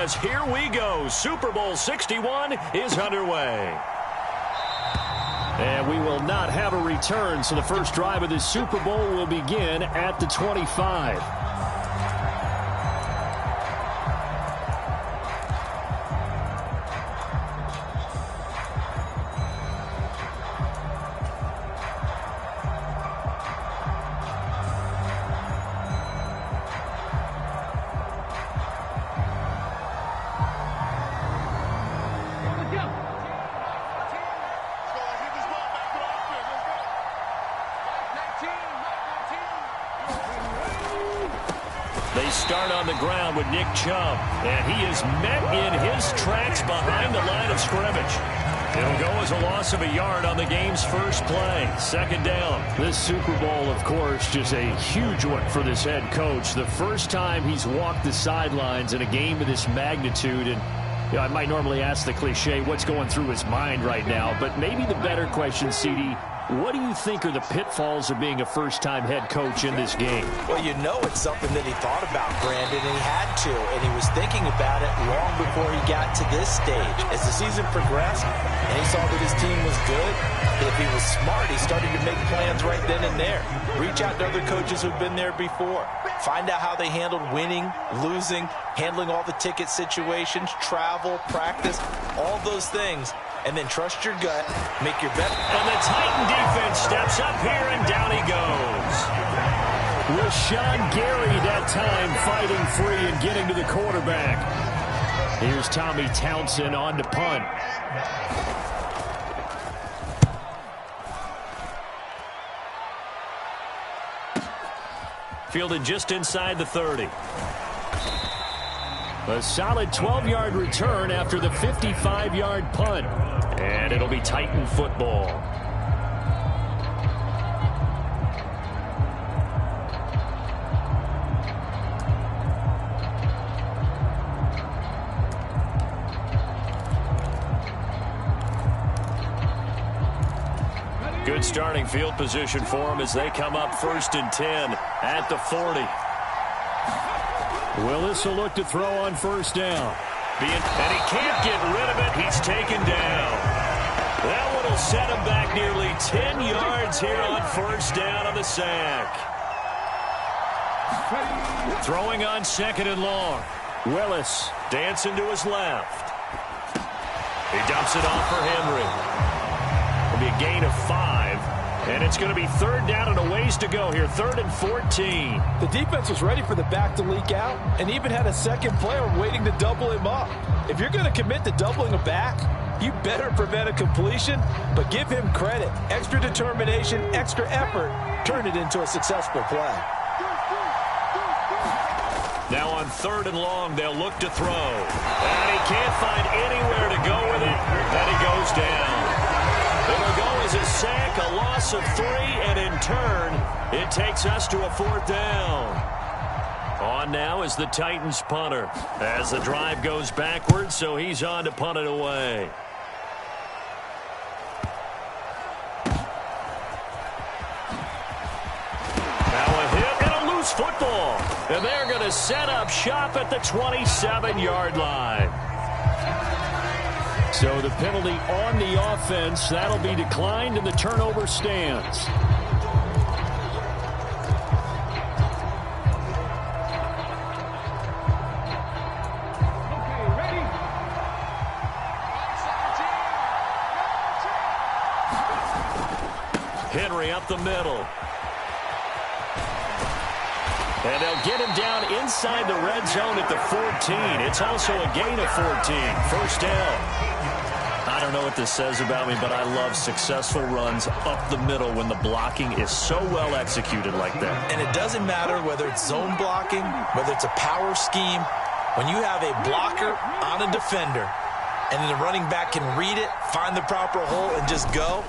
as here we go. Super Bowl 61 is underway. And we will not have a return, so the first drive of this Super Bowl will begin at the 25. They start on the ground with Nick Chubb, and he is met in his tracks behind the line of scrimmage. It'll go as a loss of a yard on the game's first play. Second down. This Super Bowl, of course, just a huge one for this head coach. The first time he's walked the sidelines in a game of this magnitude. And you know, I might normally ask the cliche, what's going through his mind right now? But maybe the better question, CD, what do you think are the pitfalls of being a first-time head coach in this game? Well, you know it's something that he thought about, Brandon, and he had to. And he was thinking about it long before he got to this stage. As the season progressed and he saw that his team was good, if he was smart, he started to make plans right then and there. Reach out to other coaches who've been there before. Find out how they handled winning, losing, handling all the ticket situations, travel, practice, all those things. And then trust your gut, make your bet. And the Titan defense steps up here, and down he goes. Rashawn Gary that time fighting free and getting to the quarterback. Here's Tommy Townsend on to punt. Fielded just inside the 30. A solid 12-yard return after the 55-yard punt. And it'll be Titan football. Good starting field position for them as they come up 1st and 10 at the 40. Willis will look to throw on 1st down. And he can't get rid of it. He's taken down. That one will set him back nearly 10 yards here on 1st down on the sack. Throwing on 2nd and long. Willis dancing to his left. He dumps it off for Henry. It'll be a gain of 5. And it's going to be 3rd down and a ways to go here. 3rd and 14. The defense was ready for the back to leak out and even had a second player waiting to double him up. If you're going to commit to doubling a back, you better prevent a completion, but give him credit. Extra determination, extra effort, turn it into a successful play. Now on 3rd and long, they'll look to throw. And he can't find anywhere to go with it. Then he goes down. It'll go as a sack, a loss of 3, and in turn, it takes us to a 4th down. On now is the Titans punter as the drive goes backwards, so he's on to punt it away. Now a hit and a loose football. And they're going to set up shop at the 27-yard line. So the penalty on the offense, that'll be declined, and the turnover stands. Okay, ready? Henry up the middle. And they'll get him down inside the red zone at the 14. It's also a gain of 14. 1st down. I don't know what this says about me, but I love successful runs up the middle when the blocking is so well executed like that. And it doesn't matter whether it's zone blocking, whether it's a power scheme. When you have a blocker on a defender, and then the running back can read it, find the proper hole, and just go,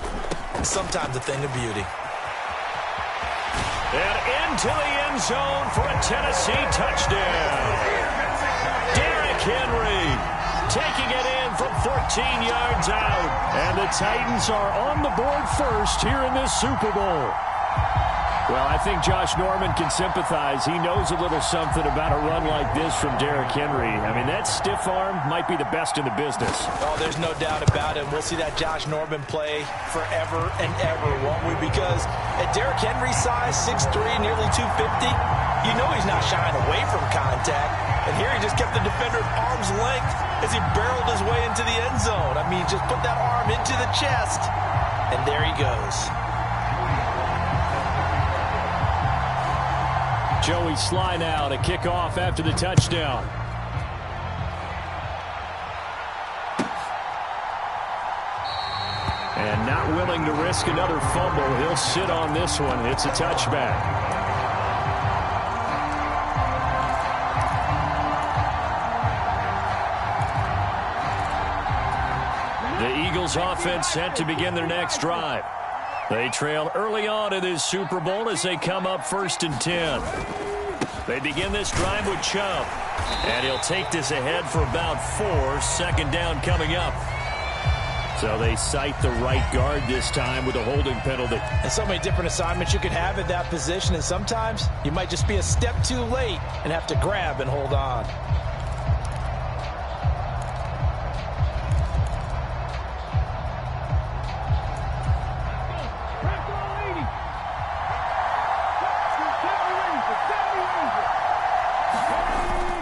it's sometimes a thing of beauty. And into the end zone for a Tennessee touchdown. Derrick Henry taking it in from 14 yards out. And the Titans are on the board first here in this Super Bowl. Well, I think Josh Norman can sympathize. He knows a little something about a run like this from Derrick Henry. I mean, that stiff arm might be the best in the business. Oh, there's no doubt about it. We'll see that Josh Norman play forever and ever, won't we? Because at Derrick Henry's size, 6'3", nearly 250, you know he's not shying away from contact. And here he just kept the defender at arm's length as he barreled his way into the end zone. I mean, just put that arm into the chest, and there he goes. Joey Sly now to kick off after the touchdown. And not willing to risk another fumble. He'll sit on this one. It's a touchback. The Eagles offense set to begin their next drive. They trail early on in this Super Bowl as they come up 1st and 10. They begin this drive with Chubb. And he'll take this ahead for about 4. 2nd down coming up. So they cite the right guard this time with a holding penalty. And so many different assignments you could have at that position. And sometimes you might just be a step too late and have to grab and hold on.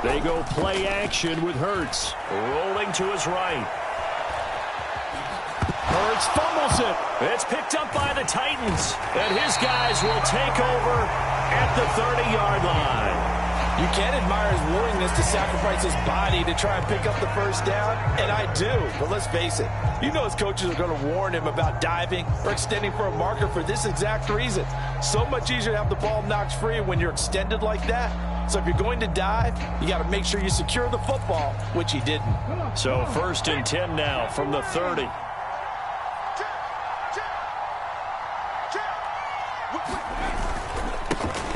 They go play action with Hurts. Rolling to his right. Hurts fumbles it. It's picked up by the Titans. And his guys will take over at the 30-yard line. You can't admire his willingness to sacrifice his body to try and pick up the first down, and I do. But let's face it, you know his coaches are going to warn him about diving or extending for a marker for this exact reason. So much easier to have the ball knocked free when you're extended like that. So if you're going to dive, you got to make sure you secure the football, which he didn't. So 1st and 10 now from the 30.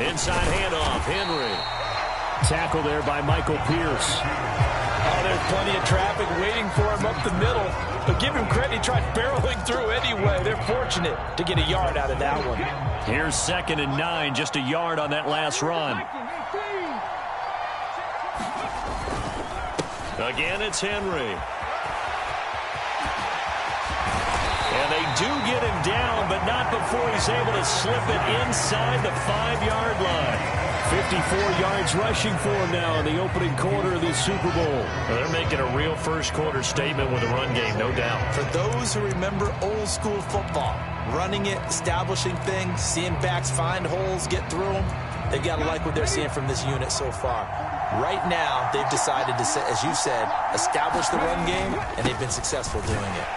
Inside handoff, Henry. Tackle there by Michael Pierce. Oh, there's plenty of traffic waiting for him up the middle. But give him credit, he tried barreling through anyway. They're fortunate to get a yard out of that one. Here's 2nd and 9, just a yard on that last run. Again, it's Henry. And they do get him down, but not before he's able to slip it inside the 5-yard line. 54 yards rushing for him now in the opening quarter of this Super Bowl. Well, they're making a real first-quarter statement with a run game, no doubt. For those who remember old-school football, running it, establishing things, seeing backs find holes, get through them, they've got to like what they're seeing from this unit so far. Right now, they've decided to, as you said, establish the run game, and they've been successful doing it.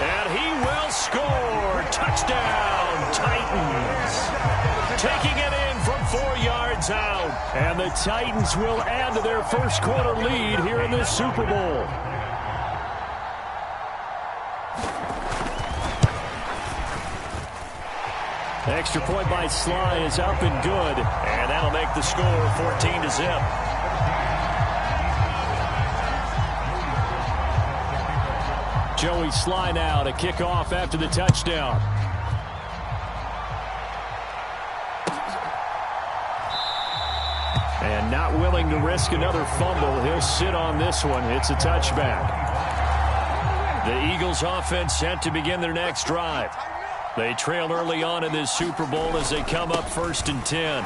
And he will score. Touchdown, Titans. Taking it in from 4 yards out. And the Titans will add to their first-quarter lead here in this Super Bowl. Extra point by Sly is up and good. And that'll make the score 14-0. Joey Sly now to kick off after the touchdown. And not willing to risk another fumble. He'll sit on this one. It's a touchback. The Eagles offense set to begin their next drive. They trail early on in this Super Bowl as they come up 1st and 10.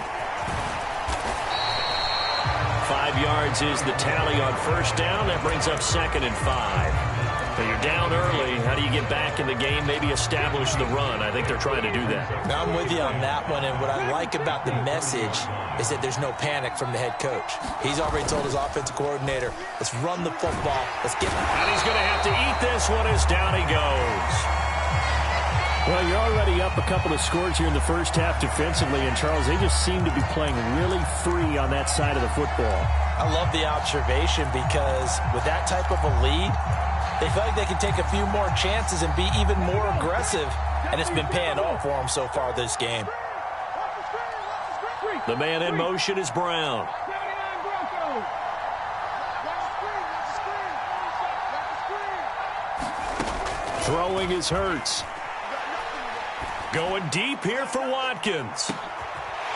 5 yards is the tally on first down. That brings up 2nd and 5. So you're down early. How do you get back in the game? Maybe establish the run. I think they're trying to do that. Now I'm with you on that one, and what I like about the message is that there's no panic from the head coach. He's already told his offensive coordinator, let's run the football. Let's get. And he's going to have to eat this one as down he goes. Well, you're already up a couple of scores here in the first half defensively, and Charles, they just seem to be playing really free on that side of the football. I love the observation because with that type of a lead, they feel like they can take a few more chances and be even more aggressive, and it's been paying off for them so far this game. The man in motion is Brown. Throwing is Hurts. Going deep here for Watkins.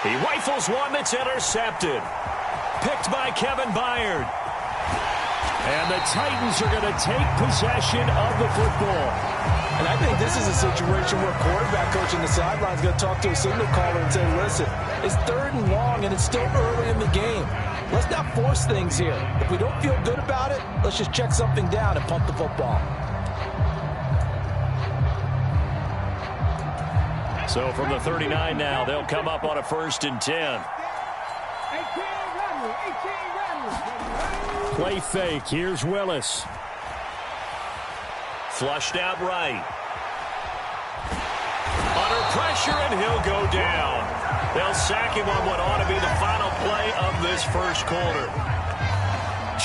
He rifles one that's intercepted. Picked by Kevin Byard. And the Titans are going to take possession of the football. And I think this is a situation where quarterback coach in the sideline is going to talk to a signal caller and say, listen, it's 3rd and long and it's still early in the game. Let's not force things here. If we don't feel good about it, let's just check something down and punt the football. So from the 39 now, they'll come up on a 1st and 10. Play fake. Here's Willis. Flushed out right. Under pressure, and he'll go down. They'll sack him on what ought to be the final play of this first quarter.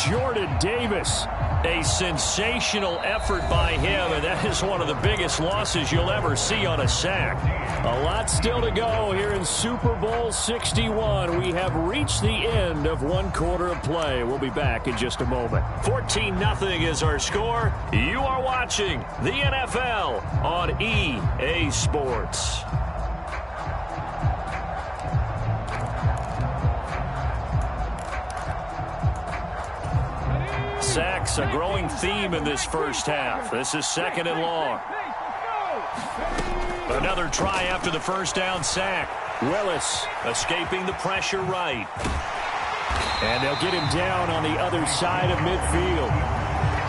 Jordan Davis. A sensational effort by him, and that is one of the biggest losses you'll ever see on a sack. A lot still to go here in Super Bowl 61. We have reached the end of 1 quarter of play. We'll be back in just a moment. 14-0 is our score. You are watching the NFL on EA Sports. Sacks, a growing theme in this first half. This is 2nd and long. Another try after the first down sack. Willis escaping the pressure right. And they'll get him down on the other side of midfield.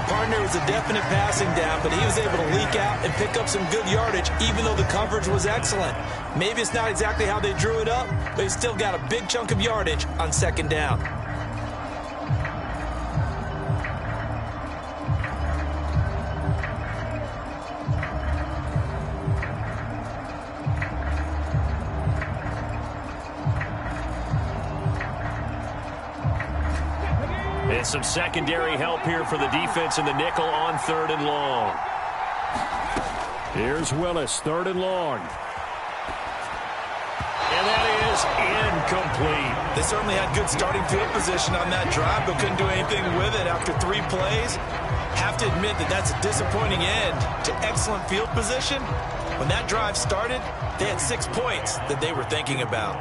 Partner was a definite passing down, but he was able to leak out and pick up some good yardage, even though the coverage was excellent. Maybe it's not exactly how they drew it up, but he still got a big chunk of yardage on 2nd down. And some secondary help here for the defense in the nickel on 3rd and long. Here's Willis, 3rd and long. And that is incomplete. They certainly had good starting field position on that drive, but couldn't do anything with it after 3 plays. Have to admit that that's a disappointing end to excellent field position. When that drive started, they had 6 points that they were thinking about.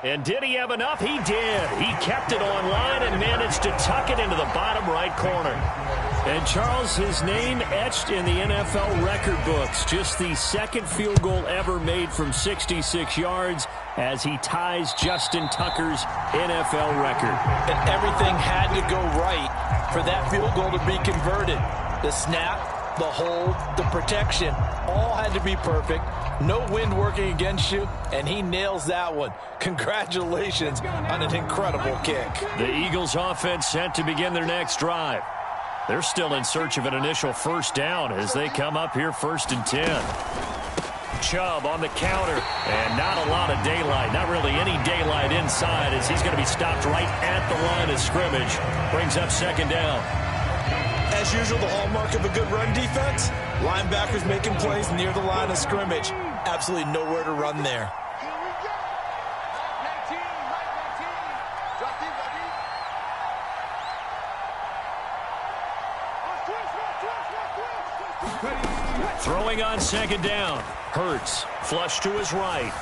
And did he have enough? He did. He kept it on line and managed to tuck it into the bottom right corner. And Charles, his name etched in the NFL record books. Just the 2nd field goal ever made from 66 yards as he ties Justin Tucker's NFL record. And everything had to go right for that field goal to be converted. The snap, the hold, the protection, all had to be perfect. No wind working against you, and he nails that one. Congratulations on an incredible kick. The Eagles offense set to begin their next drive. They're still in search of an initial 1st down as they come up here 1st and 10. Chubb on the counter, and not a lot of daylight. Not really any daylight inside as he's going to be stopped right at the line of scrimmage. Brings up 2nd down. As usual, the hallmark of a good run defense, linebackers making plays near the line of scrimmage. Absolutely nowhere to run there. Throwing on 2nd down. Hurts, flush to his right.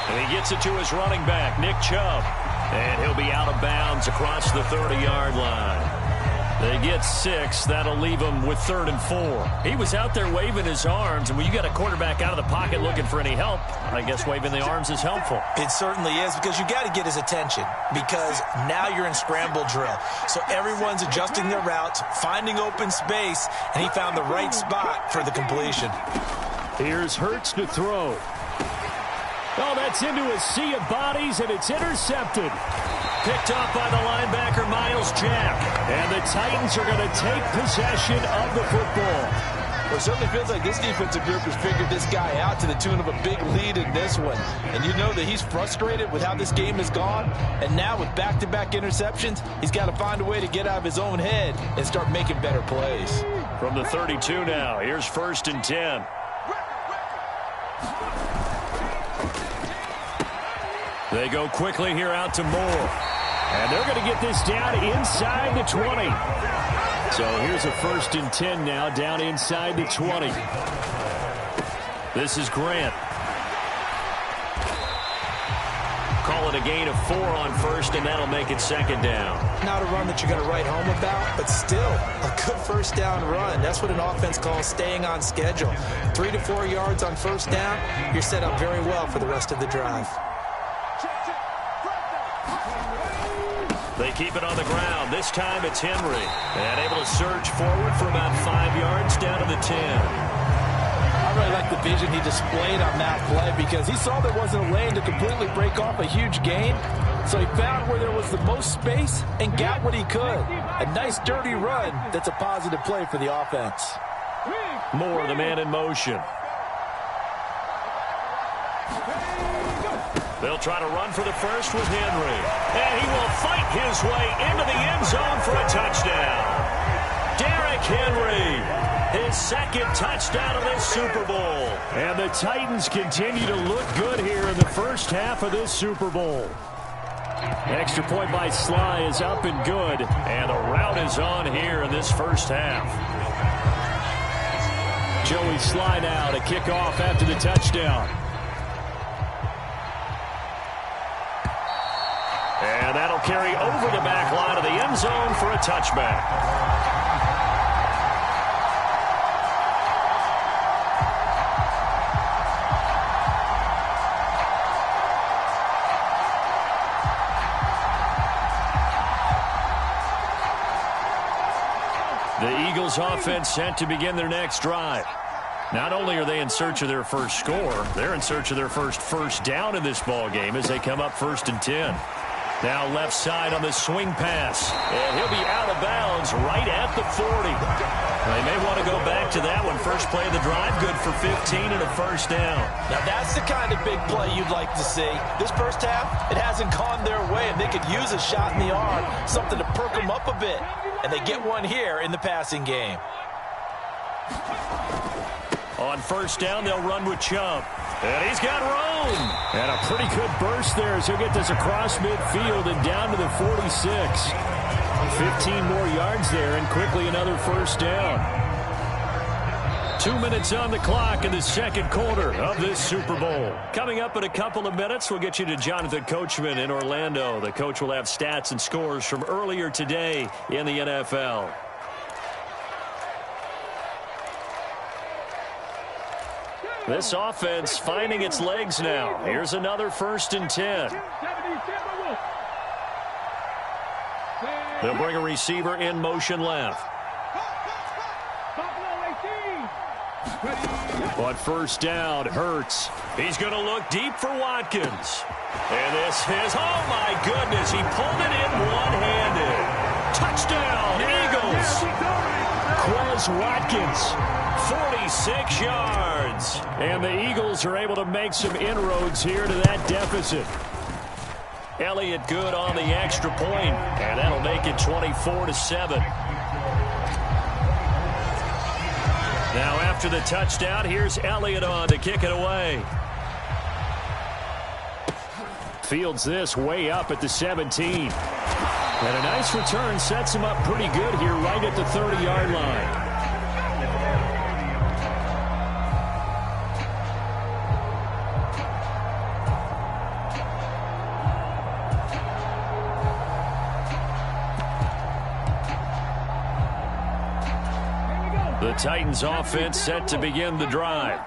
And he gets it to his running back, Nick Chubb. And he'll be out of bounds across the 30-yard line. They get 6. That'll leave him with 3rd and 4. He was out there waving his arms, and when you got a quarterback out of the pocket looking for any help, I guess waving the arms is helpful. It certainly is, because you got to get his attention, because now you're in scramble drill. So everyone's adjusting their routes, finding open space, and he found the right spot for the completion. Here's Hurts to throw. Oh, that's into a sea of bodies, and it's intercepted. Picked off by the linebacker, Miles Jack. And the Titans are going to take possession of the football. Well, it certainly feels like this defensive group has figured this guy out to the tune of a big lead in this one. And you know that he's frustrated with how this game has gone. And now with back-to-back interceptions, he's got to find a way to get out of his own head and start making better plays. From the 32 now, here's 1st and 10. They go quickly here out to Moore. And they're going to get this down inside the 20. So here's a 1st and 10 now, down inside the 20. This is Grant. Call it a gain of 4 on 1st, and that'll make it 2nd down. Not a run that you're going to write home about, but still a good 1st down run. That's what an offense calls staying on schedule. 3 to 4 yards on 1st down, you're set up very well for the rest of the drive. They keep it on the ground. This time it's Henry. And able to surge forward for about 5 yards down to the 10. I really like the vision he displayed on that play because he saw there wasn't a lane to completely break off a huge gain. So he found where there was the most space and got what he could. A nice dirty run that's a positive play for the offense. More of the man in motion. They'll try to run for the 1st with Henry. And he will fight his way into the end zone for a touchdown. Derrick Henry, his 2nd touchdown of this Super Bowl. And the Titans continue to look good here in the first half of this Super Bowl. Extra point by Sly is up and good. And the route is on here in this first half. Joey Sly now to kick off after the touchdown. And that'll carry over the back line of the end zone for a touchback. The Eagles offense set to begin their next drive. Not only are they in search of their first score, they're in search of their first down in this ball game as they come up 1st and 10. Now left side on the swing pass. And he'll be out of bounds right at the 40. They may want to go back to that one. First play of the drive, good for 15 and a 1st down. Now that's the kind of big play you'd like to see. This first half, it hasn't gone their way, and they could use a shot in the arm, something to perk them up a bit. And they get one here in the passing game. On 1st down, they'll run with Chubb. And he's got room. And a pretty good burst there as he'll get this across midfield and down to the 46. 15 more yards there and quickly another 1st down. 2 minutes on the clock in the 2nd quarter of this Super Bowl. Coming up in a couple of minutes, we'll get you to Jonathan Coachman in Orlando. The coach will have stats and scores from earlier today in the NFL. This offense finding its legs now. Here's another 1st and 10. They'll bring a receiver in motion left. On 1st down, Hurts. He's going to look deep for Watkins. And this is, oh my goodness, he pulled it in one-handed. Touchdown, Eagles. Quez Watkins, 46 yards. And the Eagles are able to make some inroads here to that deficit. Elliott good on the extra point, and that'll make it 24-7. Now after the touchdown, here's Elliott on to kick it away. Fields this way up at the 17. And a nice return sets him up pretty good here right at the 30-yard line. The Titans offense set to begin the drive.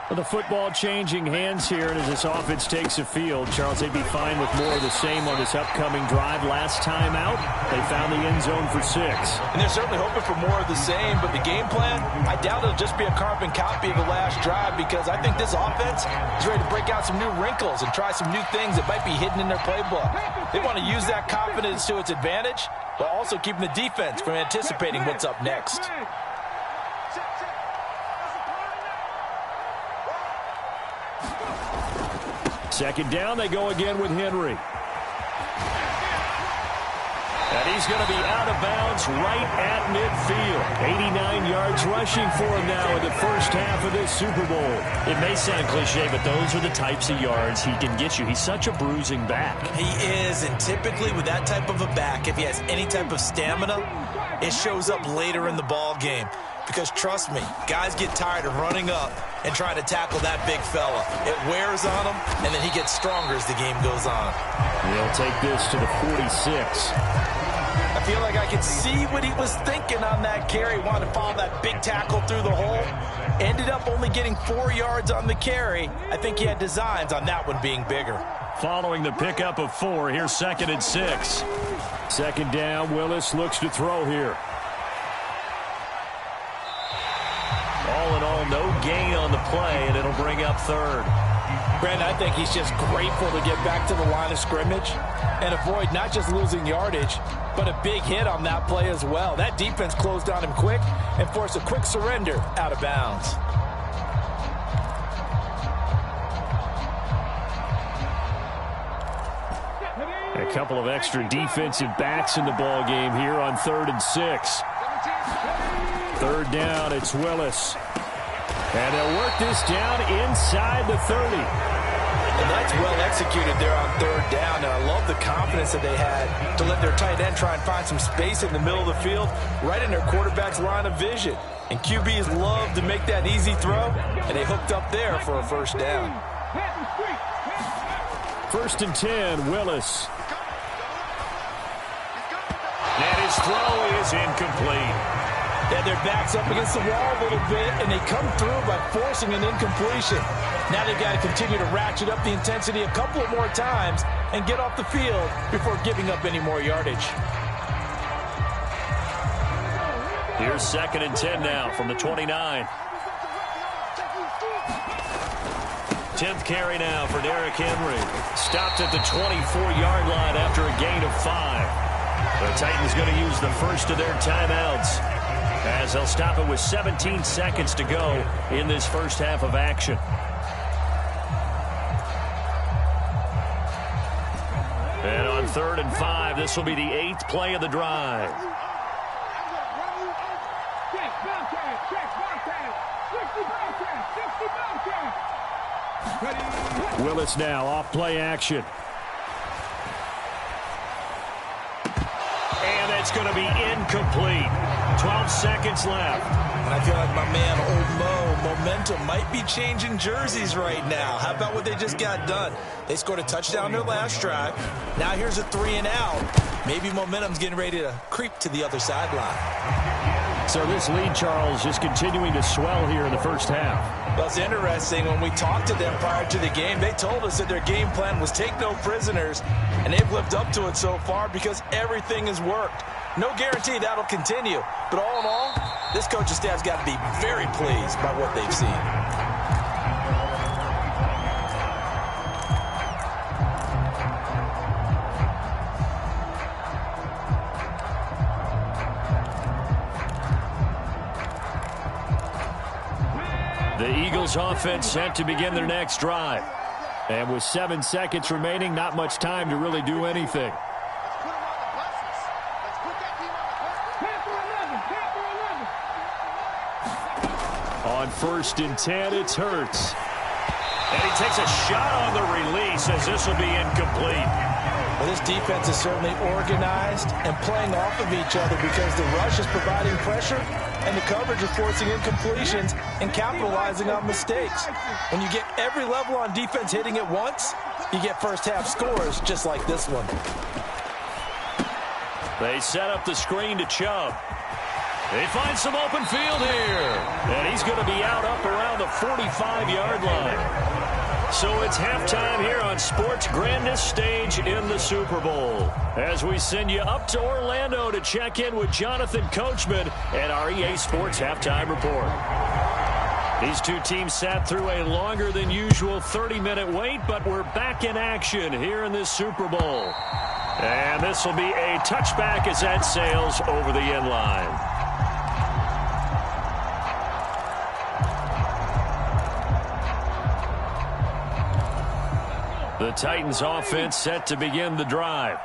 The football changing hands here, and as this offense takes the field, Charles, they'd be fine with more of the same on this upcoming drive. Last time out, they found the end zone for 6. And they're certainly hoping for more of the same, but the game plan, I doubt it'll just be a carbon copy of the last drive, because I think this offense is ready to break out some new wrinkles and try some new things that might be hidden in their playbook. They want to use that confidence to its advantage, while also keeping the defense from anticipating what's up next. Second down, they go again with Henry. And he's going to be out of bounds right at midfield. 89 yards rushing for him now in the first half of this Super Bowl. It may sound cliche, but those are the types of yards he can get you. He's such a bruising back. He is, and typically with that type of a back, if he has any type of stamina, it shows up later in the ball game. Because trust me, guys get tired of running up and trying to tackle that big fella. It wears on him, and then he gets stronger as the game goes on. He'll take this to the 46. I feel like I could see what he was thinking on that carry. Wanted to follow that big tackle through the hole. Ended up only getting 4 yards on the carry. I think he had designs on that one being bigger. Following the pickup of 4, here's 2nd and 6. Second down, Willis looks to throw here. All in all, no gain on the play, and it'll bring up 3rd. Brandon, I think he's just grateful to get back to the line of scrimmage and avoid not just losing yardage, but a big hit on that play as well. That defense closed on him quick and forced a quick surrender out of bounds. A couple of extra defensive backs in the ball game here on 3rd and 6. 3rd down, it's Willis. And they'll work this down inside the 30. And that's well executed there on 3rd down. And I love the confidence that they had to let their tight end try and find some space in the middle of the field, right in their quarterback's line of vision. And QBs love to make that easy throw, and they hooked up there for a 1st down. 1st and 10, Willis. And his throw is incomplete. Yeah, their back's up against the wall a little bit, and they come through by forcing an incompletion. Now they've got to continue to ratchet up the intensity a couple of more times and get off the field before giving up any more yardage. Here's 2nd and 10 now from the 29. 10th carry now for Derrick Henry. Stopped at the 24-yard line after a gain of 5. The Titans going to use the first of their timeouts, as they'll stop it with 17 seconds to go in this first half of action. And on 3rd and 5, this will be the 8th play of the drive. Willis now off play action. And it's going to be incomplete. 12 seconds left. And I feel like my man, Old Mo, momentum might be changing jerseys right now. How about what they just got done? They scored a touchdown their last drive. Now here's a 3 and out. Maybe momentum's getting ready to creep to the other sideline. So this lead, Charles, just continuing to swell here in the first half. Well, it's interesting. When we talked to them prior to the game, they told us that their game plan was take no prisoners, and they've lived up to it so far because everything has worked. No guarantee that'll continue, but all in all, this coaching staff's got to be very pleased by what they've seen. The Eagles offense set to begin their next drive. And with 7 seconds remaining, not much time to really do anything. On 1st and 10, it's Hurts. And he takes a shot on the release as this will be incomplete. Well, this defense is certainly organized and playing off of each other because the rush is providing pressure and the coverage is forcing incompletions and capitalizing on mistakes. When you get every level on defense hitting it once, you get first half scores just like this one. They set up the screen to Chubb. They find some open field here. And he's going to be out up around the 45-yard line. So it's halftime here on sports' grandest stage in the Super Bowl, as we send you up to Orlando to check in with Jonathan Coachman and our EA Sports Halftime Report. These two teams sat through a longer than usual 30-minute wait, but we're back in action here in this Super Bowl. And this will be a touchback as that sails over the end line. The Titans offense set to begin the drive.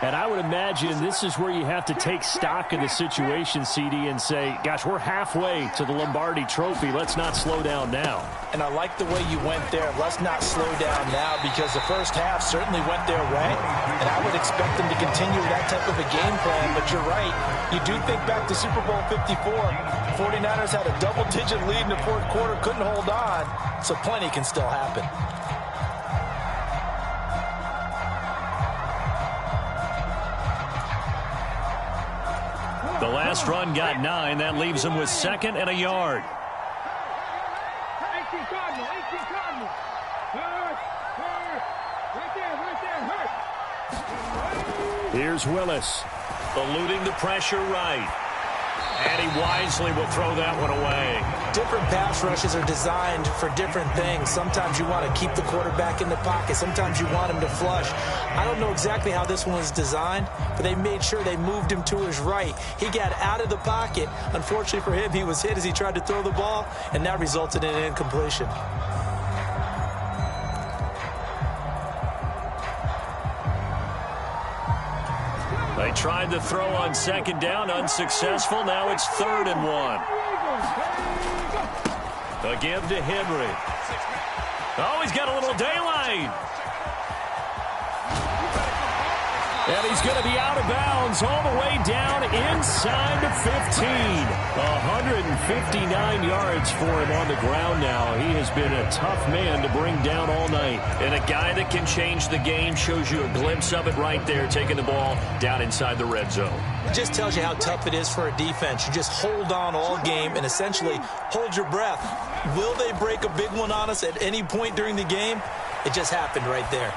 And I would imagine this is where you have to take stock of the situation, CD, and say, gosh, we're halfway to the Lombardi Trophy. Let's not slow down now. And I like the way you went there. Let's not slow down now, because the first half certainly went their way. And I would expect them to continue that type of a game plan. But you're right. You do think back to Super Bowl 54. 49ers had a double-digit lead in the fourth quarter, couldn't hold on. So plenty can still happen. The last run got 9. That leaves him with 2nd and a yard. Here's Willis. Eluding the pressure right. And he wisely will throw that one away. Different pass rushes are designed for different things. Sometimes you want to keep the quarterback in the pocket. Sometimes you want him to flush. I don't know exactly how this one was designed, but they made sure they moved him to his right. He got out of the pocket. Unfortunately for him, he was hit as he tried to throw the ball, and that resulted in an incompletion. They tried to throw on 2nd down, unsuccessful. Now it's 3rd and 1. A give to Henry. Oh, he's got a little daylight. And he's going to be out of bounds all the way down inside the 15. 159 yards for him on the ground now. He has been a tough man to bring down all night. And a guy that can change the game, shows you a glimpse of it right there, taking the ball down inside the red zone. It just tells you how tough it is for a defense. You just hold on all game and essentially hold your breath. Will they break a big one on us at any point during the game? It just happened right there.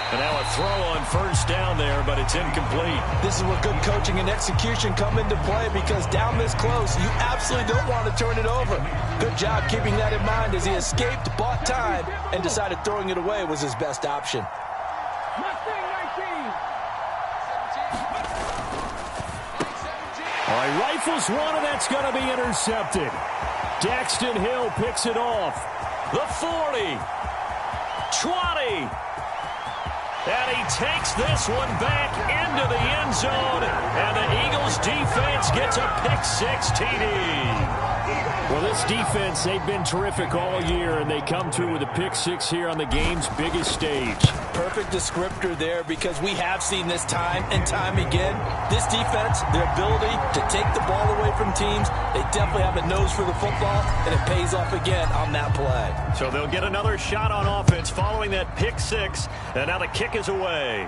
And now a throw on 1st down there, but it's incomplete. This is where good coaching and execution come into play, because down this close, you absolutely don't want to turn it over. Good job keeping that in mind as he escaped, bought time, and decided throwing it away was his best option. All right, rifles one, and that's going to be intercepted. Daxton Hill picks it off. The 40. 20. And he takes this one back into the end zone. And the Eagles defense gets a pick-6 TD. Well, this defense, they've been terrific all year, and they come through with a pick-6 here on the game's biggest stage. Perfect descriptor there, because we have seen this time and time again. This defense, their ability to take the ball away from teams, they definitely have a nose for the football, and it pays off again on that play. So they'll get another shot on offense following that pick-6, and now the kick is away.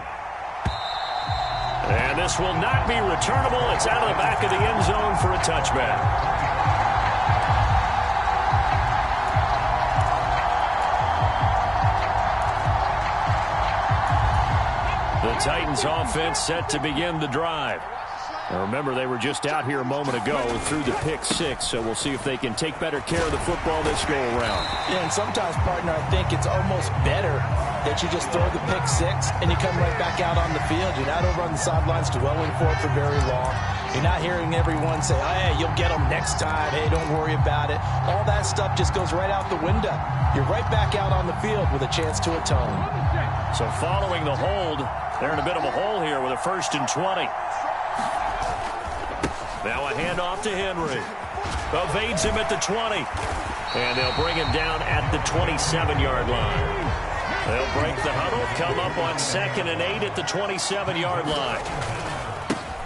And this will not be returnable. It's out of the back of the end zone for a touchback. The Titans offense set to begin the drive. Now remember, they were just out here a moment ago through the pick-6, so we'll see if they can take better care of the football this go-around. Yeah, and sometimes, partner, I think it's almost better that you just throw the pick-6 and you come right back out on the field. You're not over on the sidelines dwelling for it for very long. You're not hearing everyone say, oh, hey, you'll get them next time. Hey, don't worry about it. All that stuff just goes right out the window. You're right back out on the field with a chance to atone. So following the hold, they're in a bit of a hole here with a 1st and 20. Now a handoff to Henry. Evades him at the 20. And they'll bring him down at the 27-yard line. They'll break the huddle, come up on 2nd and 8 at the 27-yard line.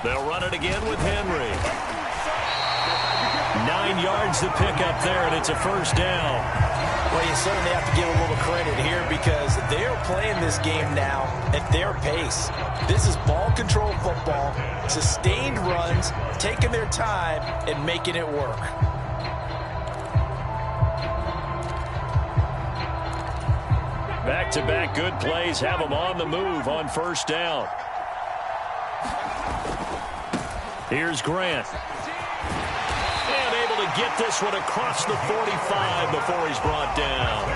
They'll run it again with Henry. 9 yards to pick up there, and it's a 1st down. Well, you certainly have to give a little credit here, because they're playing this game now at their pace. This is ball control football, sustained runs, taking their time and making it work. Back-to-back good plays have them on the move on 1st down. Here's Grant. And able to get this one across the 45 before he's brought down.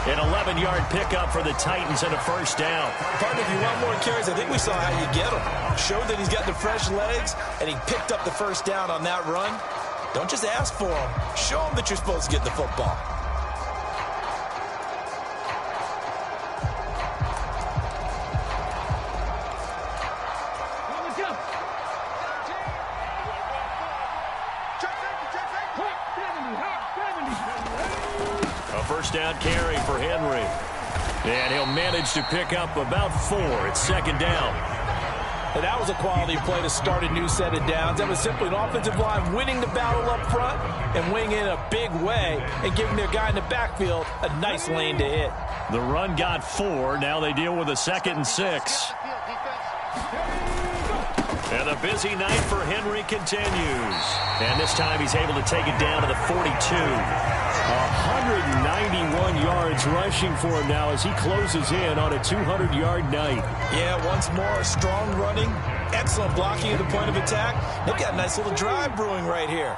An 11-yard pickup for the Titans and a 1st down. Partner, if you want more carries, I think we saw how you get him. Showed that he's got the fresh legs, and he picked up the 1st down on that run. Don't just ask for him. Show him that you're supposed to get the football. first down carry for Henry. And he'll manage to pick up about 4. It's second down. And that was a quality play to start a new set of downs. That was simply an offensive line winning the battle up front and winning in a big way and giving their guy in the backfield a nice lane to hit. The run got 4. Now they deal with a 2nd and 6. And the busy night for Henry continues. And this time he's able to take it down to the 42. 191 yards rushing for him now as he closes in on a 200-yard night. Yeah, once more, strong running, excellent blocking at the point of attack. They've got a nice little drive brewing right here.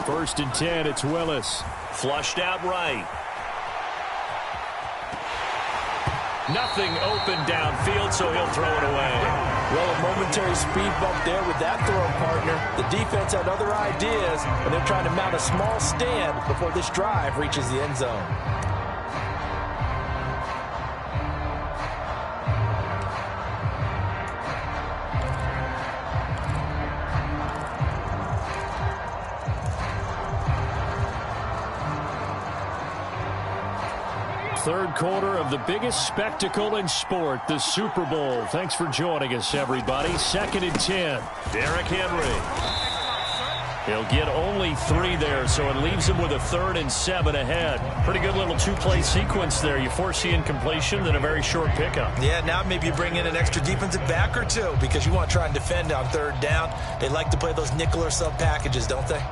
First and 10, it's Willis. Flushed out right. Nothing open downfield, so he'll throw it away. Well, a momentary speed bump there with that throw, partner. The defense had other ideas, and they're trying to mount a small stand before this drive reaches the end zone. Third quarter of the biggest spectacle in sport, the Super Bowl. Thanks for joining us, everybody. 2nd and 10. Derrick Henry. He'll get only 3 there, so it leaves him with a 3rd and 7 ahead. Pretty good little 2-play sequence there. You force the incompletion, then a very short pickup. Yeah, now maybe you bring in an extra defensive back or 2 because you want to try and defend on 3rd down. They like to play those nickel or sub packages, don't they?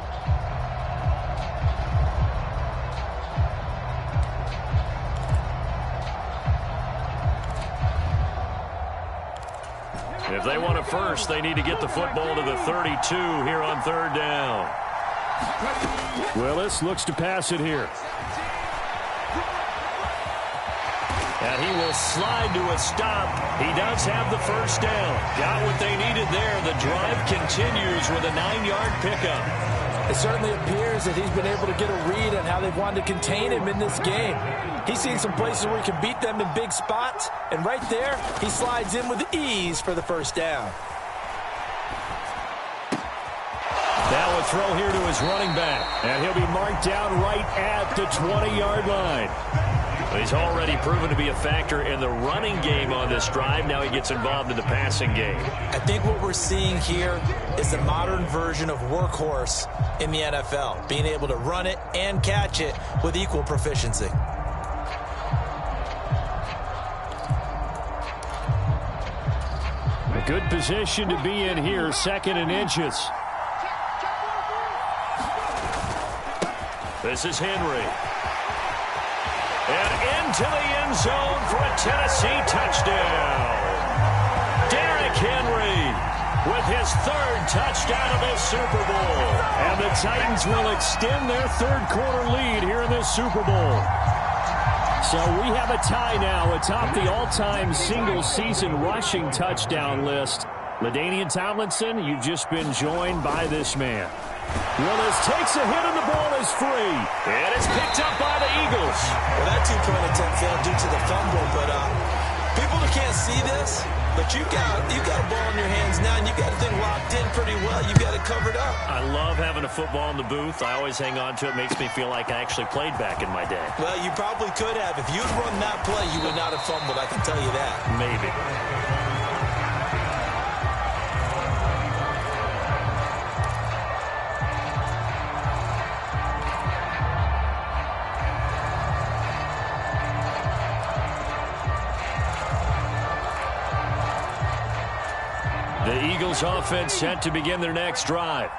If they want it first, they need to get the football to the 32 here on 3rd down. Willis looks to pass it here. And he will slide to a stop. He does have the first down. Got what they needed there. The drive continues with a 9-yard pickup. It certainly appears that he's been able to get a read on how they've wanted to contain him in this game. He's seen some places where he can beat them in big spots, and right there, he slides in with ease for the first down. Now a throw here to his running back. And he'll be marked down right at the 20-yard line. He's already proven to be a factor in the running game on this drive. Now he gets involved in the passing game. I think what we're seeing here is the modern version of workhorse in the NFL, being able to run it and catch it with equal proficiency. A good position to be in here, 2nd and inches. This is Henry. And into the end zone for a Tennessee touchdown. Derrick Henry with his 3rd touchdown of this Super Bowl. And the Titans will extend their 3rd quarter lead here in this Super Bowl. So we have a tie now atop the all-time single-season rushing touchdown list. LaDainian Tomlinson, you've just been joined by this man. Willis takes a hit and the ball is free. And it's picked up by the Eagles. Well, that 2-point attempt failed due to the fumble, but people who can't see this, but you've got a ball in your hands now, and you've got the thing locked in pretty well. You've got it covered up. I love having a football in the booth. I always hang on to it. Makes me feel like I actually played back in my day. Well, you probably could have. If you'd run that play, you would not have fumbled, I can tell you that. Maybe. The Eagles offense set to begin their next drive.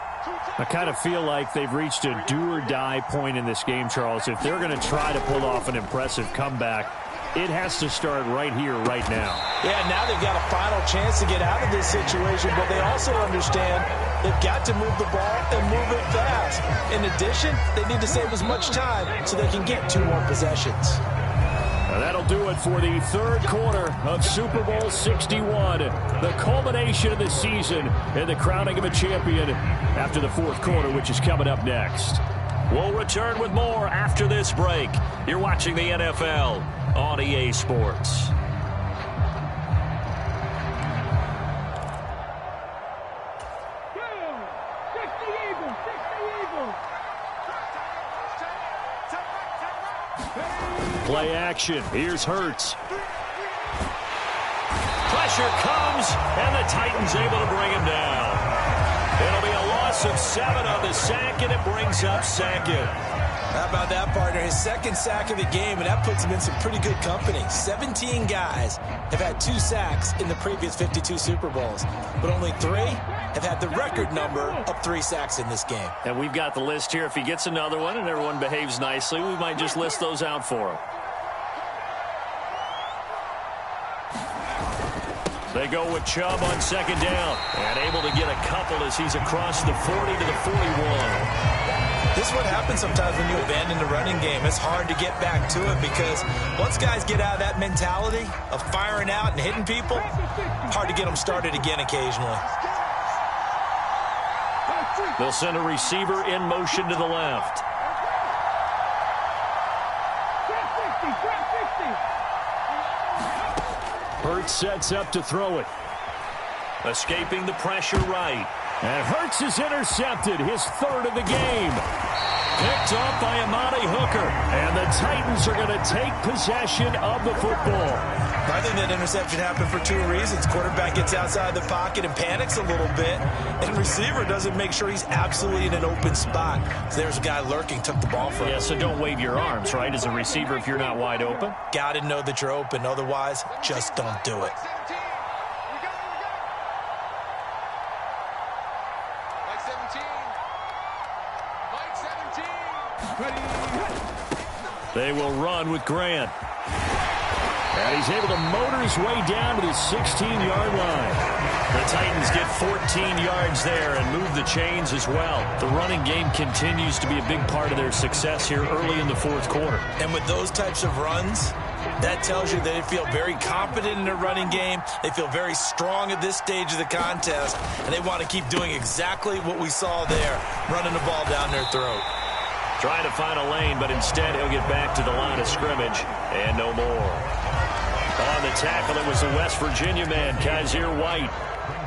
I kind of feel like they've reached a do-or-die point in this game, Charles. If they're going to try to pull off an impressive comeback, it has to start right here, right now. Yeah, now they've got a final chance to get out of this situation, but they also understand they've got to move the ball and move it fast. In addition, they need to save as much time so they can get 2 more possessions. And that'll do it for the 3rd quarter of Super Bowl 61. The culmination of the season and the crowning of a champion after the 4th quarter, which is coming up next. We'll return with more after this break. You're watching the NFL on EA Sports. Play action. Here's Hurts. Pressure comes, and the Titans able to bring him down. It'll be a loss of 7 on the sack, and it brings up second. How about that, partner? His second sack of the game, and that puts him in some pretty good company. 17 guys have had 2 sacks in the previous 52 Super Bowls, but only 3 have had the record number of 3 sacks in this game. And we've got the list here. If he gets another one and everyone behaves nicely, we might just list those out for him. They go with Chubb on second down, and able to get a couple as he's across the 40 to the 41. This is what happens sometimes when you abandon the running game. It's hard to get back to it because once guys get out of that mentality of firing out and hitting people, hard to get them started again occasionally. They'll send a receiver in motion to the left. Hurts sets up to throw it. Escaping the pressure right. And Hurts is intercepted, his 3rd of the game. Picked off by Amani Hooker. And the Titans are going to take possession of the football. I think that interception happened for 2 reasons. Quarterback gets outside the pocket and panics a little bit. And receiver doesn't make sure he's absolutely in an open spot. So there's a guy lurking, took the ball from him. Yeah, so don't wave your arms, right, as a receiver if you're not wide open. Got to know that you're open. Otherwise, just don't do it. They will run with Grant. And he's able to motor his way down to the 16-yard line. The Titans get 14 yards there and move the chains as well. The running game continues to be a big part of their success here early in the 4th quarter. And with those types of runs, that tells you that they feel very confident in their running game. They feel very strong at this stage of the contest, and they want to keep doing exactly what we saw there, running the ball down their throat. Trying to find a lane, but instead he'll get back to the line of scrimmage and no more. On the tackle, it was the West Virginia man, Kaiser White.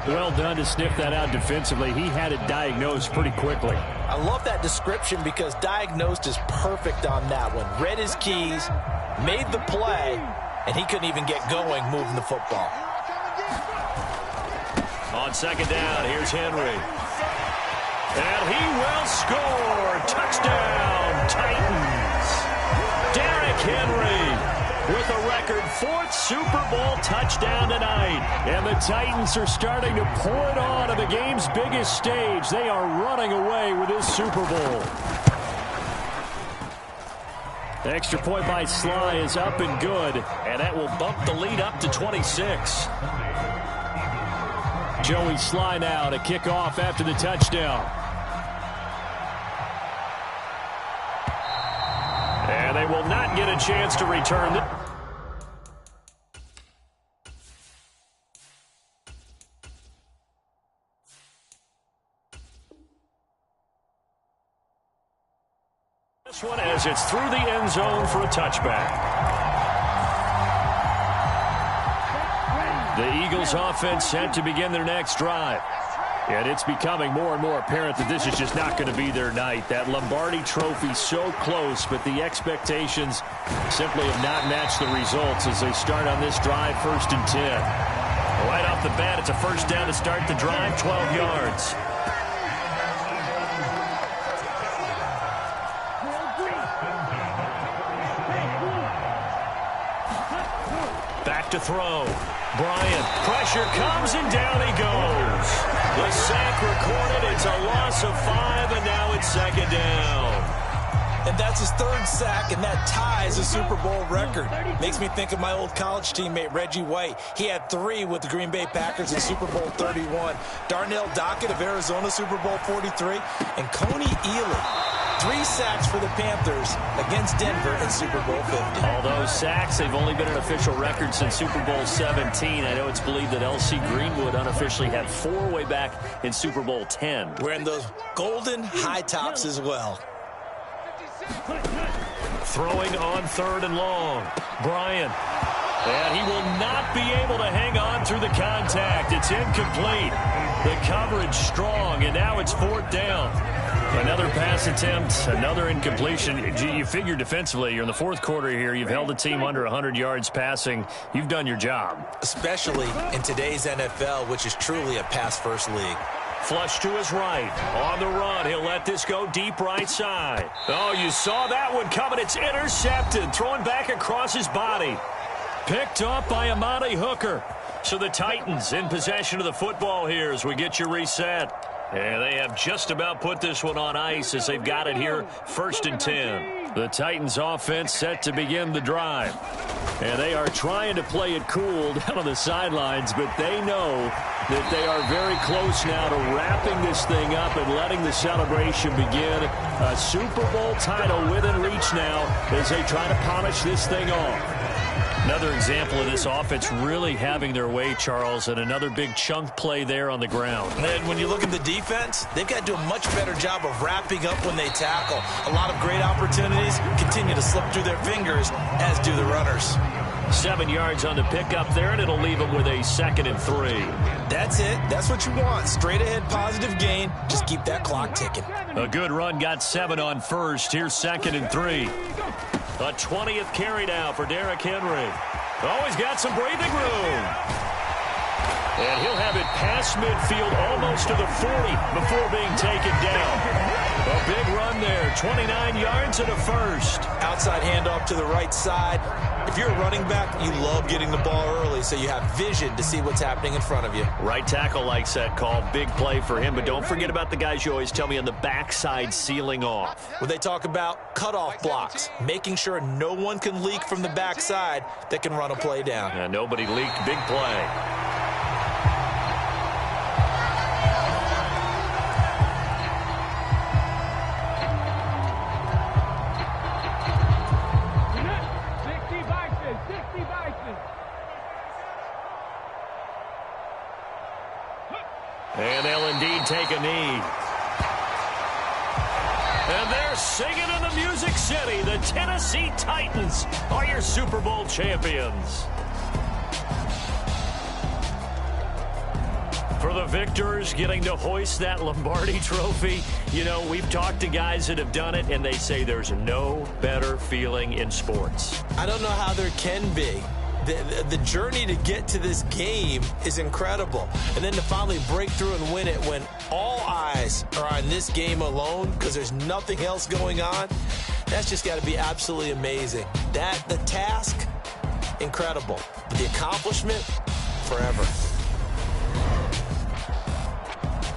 Well done to sniff that out defensively. He had it diagnosed pretty quickly. I love that description because diagnosed is perfect on that one. Read his keys, made the play, and he couldn't even get going moving the football. On second down, here's Henry. And he will score. Touchdown, Titans. Derrick Henry with a record 4th Super Bowl touchdown tonight. And the Titans are starting to pour it on the game's biggest stage. They are running away with this Super Bowl. The extra point by Sly is up and good. And that will bump the lead up to 26. Joey Sly now to kick off after the touchdown. And they will not get a chance to return. This one as it's through the end zone for a touchback. The Eagles offense set to begin their next drive. And it's becoming more and more apparent that this is just not going to be their night. That Lombardi Trophy so close, but the expectations simply have not matched the results as they start on this drive 1st and 10. Right off the bat, it's a first down to start the drive, 12 yards. Back to throw. Bryant, pressure comes and down he goes. The sack recorded, it's a loss of 5, and now it's second down. And that's his 3rd sack, and that ties a Super Bowl record. Makes me think of my old college teammate, Reggie White. He had 3 with the Green Bay Packers in Super Bowl 31. Darnell Dockett of Arizona, Super Bowl 43. And Coney Ealy, 3 sacks for the Panthers against Denver in Super Bowl 50. All those sacks, they've only been an official record since Super Bowl 17. I know it's believed that L.C. Greenwood unofficially had 4 way back in Super Bowl 10. Wearing those golden high tops as well. Throwing on 3rd and long. Bryant. And he will not be able to hang on through the contact. It's incomplete. The coverage strong, and now it's 4th down. Another pass attempt, another incompletion. You figure defensively, you're in the fourth quarter here. You've held the team under 100 yards passing. You've done your job. Especially in today's NFL, which is truly a pass-first league. Flush to his right. On the run, he'll let this go deep right side. Oh, you saw that one coming. It's intercepted. Throwing back across his body. Picked up by Amani Hooker. So the Titans in possession of the football here as we get you reset. And they have just about put this one on ice as they've got it here, 1st and 10. The Titans offense set to begin the drive. And they are trying to play it cool down on the sidelines, but they know that they are very close now to wrapping this thing up and letting the celebration begin. A Super Bowl title within reach now as they try to polish this thing off. Another example of this offense really having their way, Charles, and another big chunk play there on the ground. And when you look at the defense, they've got to do a much better job of wrapping up when they tackle. A lot of great opportunities continue to slip through their fingers, as do the runners. 7 yards on the pickup there, and it'll leave them with a 2nd and 3. That's it. That's what you want. Straight ahead positive gain. Just keep that clock ticking. A good run got 7 on first. Here's 2nd and 3. A 20th carry now for Derrick Henry. Oh, he's got some breathing room. And he'll have it past midfield almost to the 40 before being taken down. A big run there, 29 yards and a first. Outside handoff to the right side. If you're a running back, you love getting the ball early so you have vision to see what's happening in front of you. Right tackle likes that call. Big play for him, but don't forget about the guys you always tell me on the backside sealing off. When they talk about cutoff blocks, making sure no one can leak from the backside that can run a play down. And nobody leaked. Big play. And they'll indeed take a knee. And they're singing in the Music City. The Tennessee Titans are your Super Bowl champions. For the victors, getting to hoist that Lombardi trophy, you know, we've talked to guys that have done it, and they say there's no better feeling in sports. I don't know how there can be. The journey to get to this game is incredible. And then to finally break through and win it when all eyes are on this game alone because there's nothing else going on, that's just got to be absolutely amazing. The task, incredible. The accomplishment, forever.